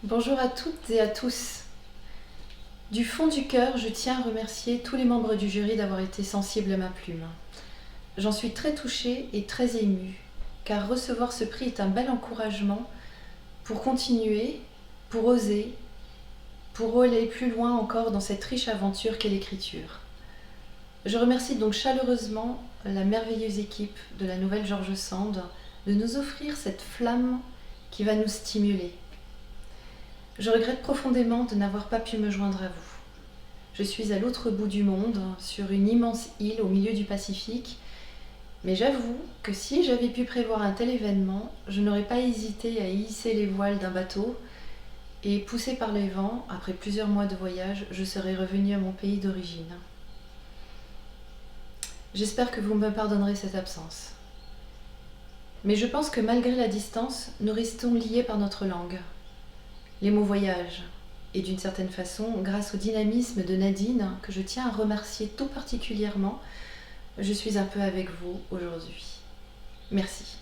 Bonjour à toutes et à tous. Du fond du cœur, je tiens à remercier tous les membres du jury d'avoir été sensibles à ma plume. J'en suis très touchée et très émue, car recevoir ce prix est un bel encouragement pour continuer, pour oser, pour aller plus loin encore dans cette riche aventure qu'est l'écriture. Je remercie donc chaleureusement la merveilleuse équipe de la Nouvelle George Sand de nous offrir cette flamme qui va nous stimuler. Je regrette profondément de n'avoir pas pu me joindre à vous. Je suis à l'autre bout du monde, sur une immense île au milieu du Pacifique, mais j'avoue que si j'avais pu prévoir un tel événement, je n'aurais pas hésité à hisser les voiles d'un bateau et, poussée par les vents, après plusieurs mois de voyage, je serais revenue à mon pays d'origine. J'espère que vous me pardonnerez cette absence. Mais je pense que malgré la distance, nous restons liés par notre langue. Les mots voyagent, et d'une certaine façon, grâce au dynamisme de Nadine, que je tiens à remercier tout particulièrement, je suis un peu avec vous aujourd'hui. Merci.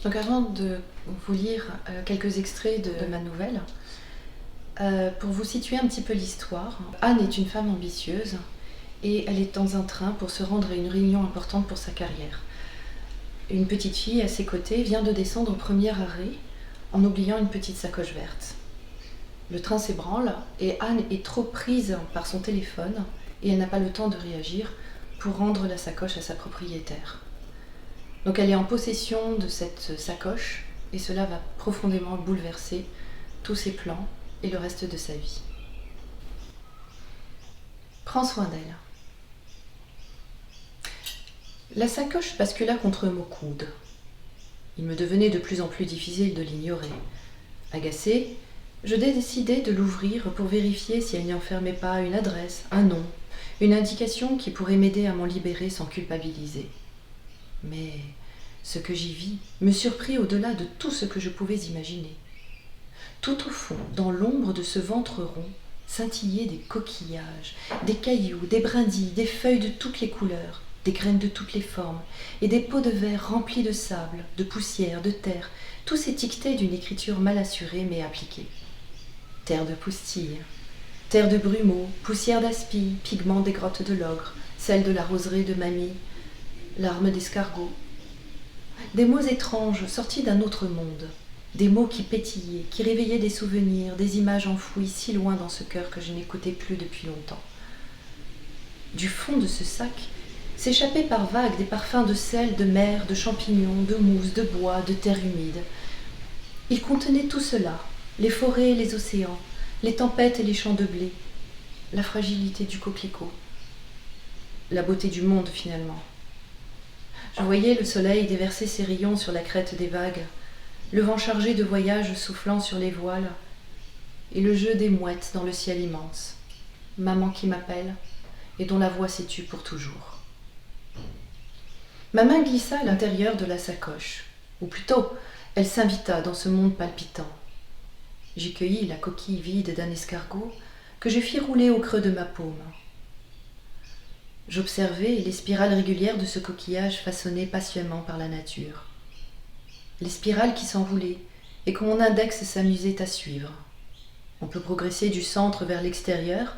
Donc avant de vous lire quelques extraits de ma nouvelle, pour vous situer un petit peu l'histoire, Anne est une femme ambitieuse et elle est dans un train pour se rendre à une réunion importante pour sa carrière. Une petite fille à ses côtés vient de descendre au premier arrêt en oubliant une petite sacoche verte. Le train s'ébranle et Anne est trop prise par son téléphone et elle n'a pas le temps de réagir pour rendre la sacoche à sa propriétaire. Donc elle est en possession de cette sacoche et cela va profondément bouleverser tous ses plans et le reste de sa vie. Prends soin d'elle. La sacoche bascula contre mon coude. Il me devenait de plus en plus difficile de l'ignorer. Agacée, je décidai de l'ouvrir pour vérifier si elle n'y enfermait pas une adresse, un nom, une indication qui pourrait m'aider à m'en libérer sans culpabiliser. Mais ce que j'y vis me surprit au-delà de tout ce que je pouvais imaginer. Tout au fond, dans l'ombre de ce ventre rond, scintillaient des coquillages, des cailloux, des brindilles, des feuilles de toutes les couleurs, des graines de toutes les formes, et des pots de verre remplis de sable, de poussière, de terre, tous étiquetés d'une écriture mal assurée mais appliquée. Terre de poustille, terre de brumeau, poussière d'aspie, pigments des grottes de l'ogre, sel de la roseraie de mamie, larmes d'escargot. Des mots étranges sortis d'un autre monde, des mots qui pétillaient, qui réveillaient des souvenirs, des images enfouies si loin dans ce cœur que je n'écoutais plus depuis longtemps. Du fond de ce sac s'échappaient par vagues des parfums de sel, de mer, de champignons, de mousse, de bois, de terre humide. Il contenait tout cela, les forêts et les océans, les tempêtes et les champs de blé, la fragilité du coquelicot, la beauté du monde finalement. Je voyais le soleil déverser ses rayons sur la crête des vagues, le vent chargé de voyage soufflant sur les voiles, et le jeu des mouettes dans le ciel immense, maman qui m'appelle et dont la voix s'est tue pour toujours. Ma main glissa à l'intérieur de la sacoche, ou plutôt, elle s'invita dans ce monde palpitant. J'y cueillis la coquille vide d'un escargot que je fis rouler au creux de ma paume. J'observai les spirales régulières de ce coquillage façonné patiemment par la nature. Les spirales qui s'enroulaient et que mon index s'amusait à suivre. On peut progresser du centre vers l'extérieur,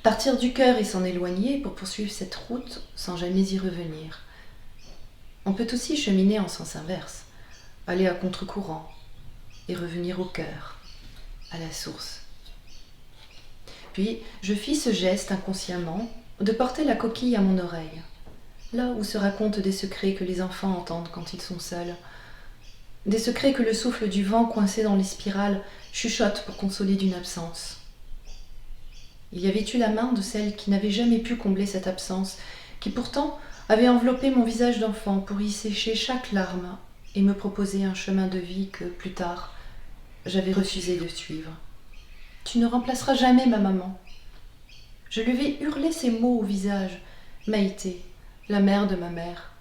partir du cœur et s'en éloigner pour poursuivre cette route sans jamais y revenir. On peut aussi cheminer en sens inverse, aller à contre-courant et revenir au cœur, à la source. Puis je fis ce geste inconsciemment de porter la coquille à mon oreille, là où se racontent des secrets que les enfants entendent quand ils sont seuls, des secrets que le souffle du vent coincé dans les spirales chuchote pour consoler d'une absence. Il y avait eu la main de celle qui n'avait jamais pu combler cette absence, qui pourtant avait enveloppé mon visage d'enfant pour y sécher chaque larme et me proposer un chemin de vie que, plus tard, j'avais refusé de suivre. « Tu ne remplaceras jamais ma maman. » Je lui ai hurlé ces mots au visage, Maïté, la mère de ma mère.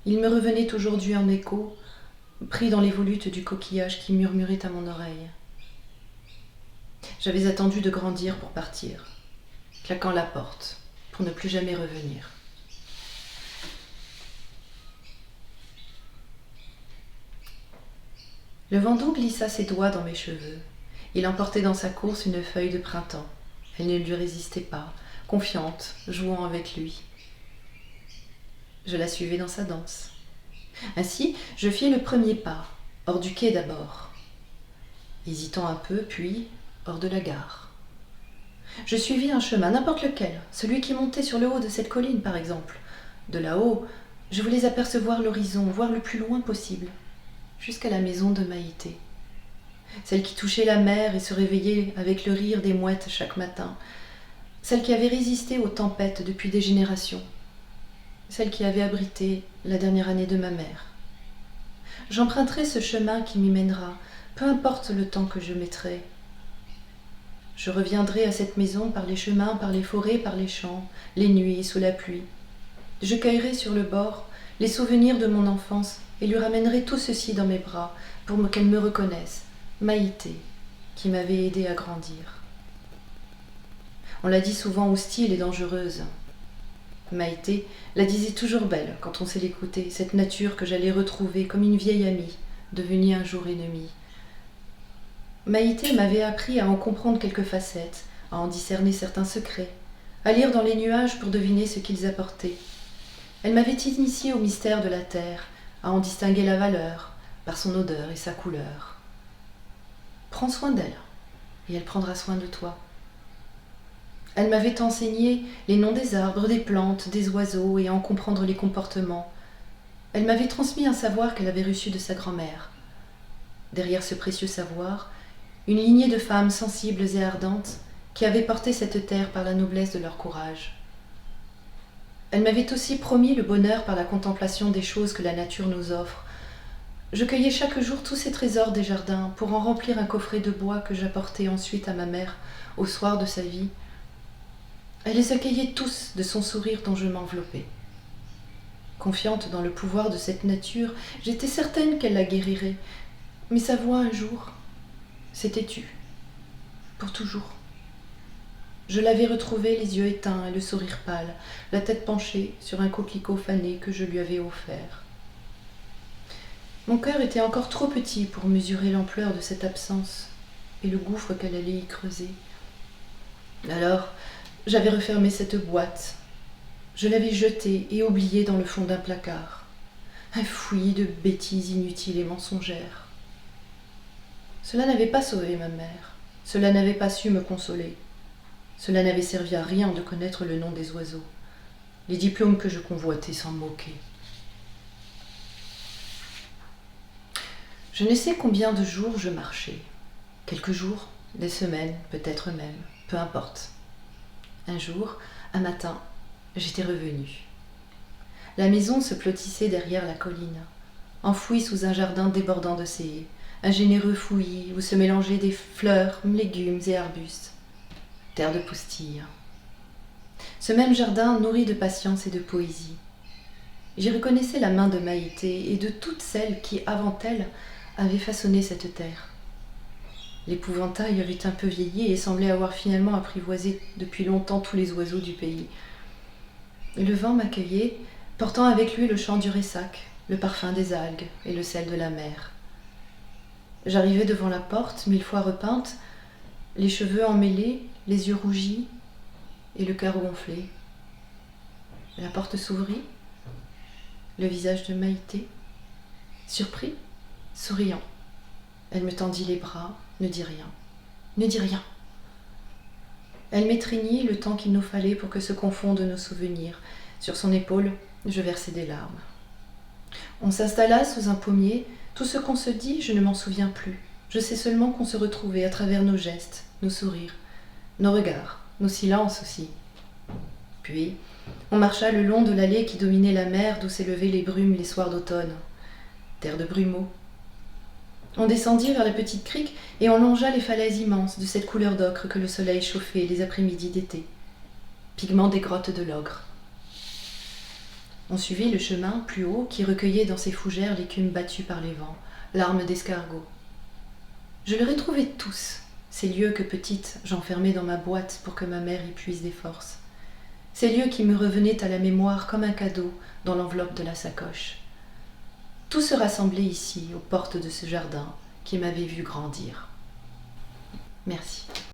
Il me revenait aujourd'hui en écho, pris dans les volutes du coquillage qui murmurait à mon oreille. J'avais attendu de grandir pour partir, claquant la porte, pour ne plus jamais revenir. Le vent doux glissa ses doigts dans mes cheveux. Il emportait dans sa course une feuille de printemps. Elle ne lui résistait pas, confiante, jouant avec lui. Je la suivais dans sa danse. Ainsi, je fis le premier pas, hors du quai d'abord. Hésitant un peu, puis hors de la gare. Je suivis un chemin, n'importe lequel, celui qui montait sur le haut de cette colline par exemple. De là-haut, je voulais apercevoir l'horizon, voir le plus loin possible, jusqu'à la maison de Maïté. Celle qui touchait la mer et se réveillait avec le rire des mouettes chaque matin. Celle qui avait résisté aux tempêtes depuis des générations. Celle qui avait abrité la dernière année de ma mère. J'emprunterai ce chemin qui m'y mènera, peu importe le temps que je mettrai. Je reviendrai à cette maison par les chemins, par les forêts, par les champs, les nuits sous la pluie. Je cueillerai sur le bord les souvenirs de mon enfance et lui ramènerai tout ceci dans mes bras pour qu'elle me reconnaisse, Maïté, qui m'avait aidée à grandir. On l'a dit souvent hostile et dangereuse. Maïté la disait toujours belle quand on sait l'écouter, cette nature que j'allais retrouver comme une vieille amie, devenue un jour ennemie. Maïté m'avait appris à en comprendre quelques facettes, à en discerner certains secrets, à lire dans les nuages pour deviner ce qu'ils apportaient. Elle m'avait initié au mystère de la terre, à en distinguer la valeur, par son odeur et sa couleur. Prends soin d'elle, et elle prendra soin de toi. Elle m'avait enseigné les noms des arbres, des plantes, des oiseaux, et à en comprendre les comportements. Elle m'avait transmis un savoir qu'elle avait reçu de sa grand-mère. Derrière ce précieux savoir, une lignée de femmes sensibles et ardentes qui avaient porté cette terre par la noblesse de leur courage. Elle m'avait aussi promis le bonheur par la contemplation des choses que la nature nous offre. Je cueillais chaque jour tous ces trésors des jardins pour en remplir un coffret de bois que j'apportais ensuite à ma mère au soir de sa vie. Elle les accueillait tous de son sourire dont je m'enveloppais. Confiante dans le pouvoir de cette nature, j'étais certaine qu'elle la guérirait. Mais sa voix un jour s'était tue, pour toujours. Je l'avais retrouvée, les yeux éteints et le sourire pâle, la tête penchée sur un coquelicot fané que je lui avais offert. Mon cœur était encore trop petit pour mesurer l'ampleur de cette absence et le gouffre qu'elle allait y creuser. Alors, j'avais refermé cette boîte. Je l'avais jetée et oubliée dans le fond d'un placard. Un fouillis de bêtises inutiles et mensongères. Cela n'avait pas sauvé ma mère. Cela n'avait pas su me consoler. Cela n'avait servi à rien de connaître le nom des oiseaux. Les diplômes que je convoitais s'en moquaient. Je ne sais combien de jours je marchais. Quelques jours, des semaines, peut-être même, peu importe. Un jour, un matin, j'étais revenue. La maison se blottissait derrière la colline, enfouie sous un jardin débordant de ses haies, un généreux fouillis où se mélangeaient des fleurs, légumes et arbustes. Terre de poustille. Ce même jardin nourri de patience et de poésie. J'y reconnaissais la main de Maïté et de toutes celles qui, avant elle, avaient façonné cette terre. L'épouvantail avait un peu vieilli et semblait avoir finalement apprivoisé depuis longtemps tous les oiseaux du pays. Le vent m'accueillait, portant avec lui le chant du ressac, le parfum des algues et le sel de la mer. J'arrivai devant la porte, 1000 fois repeinte, les cheveux emmêlés, les yeux rougis et le cœur gonflé. La porte s'ouvrit, le visage de Maïté, surpris, souriant. Elle me tendit les bras, ne dit rien, ne dit rien. Elle m'étreignit le temps qu'il nous fallait pour que se confondent nos souvenirs. Sur son épaule, je versai des larmes. On s'installa sous un pommier. Tout ce qu'on se dit, je ne m'en souviens plus. Je sais seulement qu'on se retrouvait à travers nos gestes, nos sourires, nos regards, nos silences aussi. Puis, on marcha le long de l'allée qui dominait la mer d'où s'élevaient les brumes les soirs d'automne. Terre de brumeaux. On descendit vers la petite crique et on longea les falaises immenses de cette couleur d'ocre que le soleil chauffait les après-midi d'été. Pigment des grottes de l'Ogre. On suivit le chemin plus haut qui recueillait dans ses fougères l'écume battue par les vents, larmes d'escargot. Je les retrouvais tous, ces lieux que petite j'enfermais dans ma boîte pour que ma mère y puise des forces. Ces lieux qui me revenaient à la mémoire comme un cadeau dans l'enveloppe de la sacoche. Tout se rassemblait ici, aux portes de ce jardin, qui m'avait vu grandir. Merci.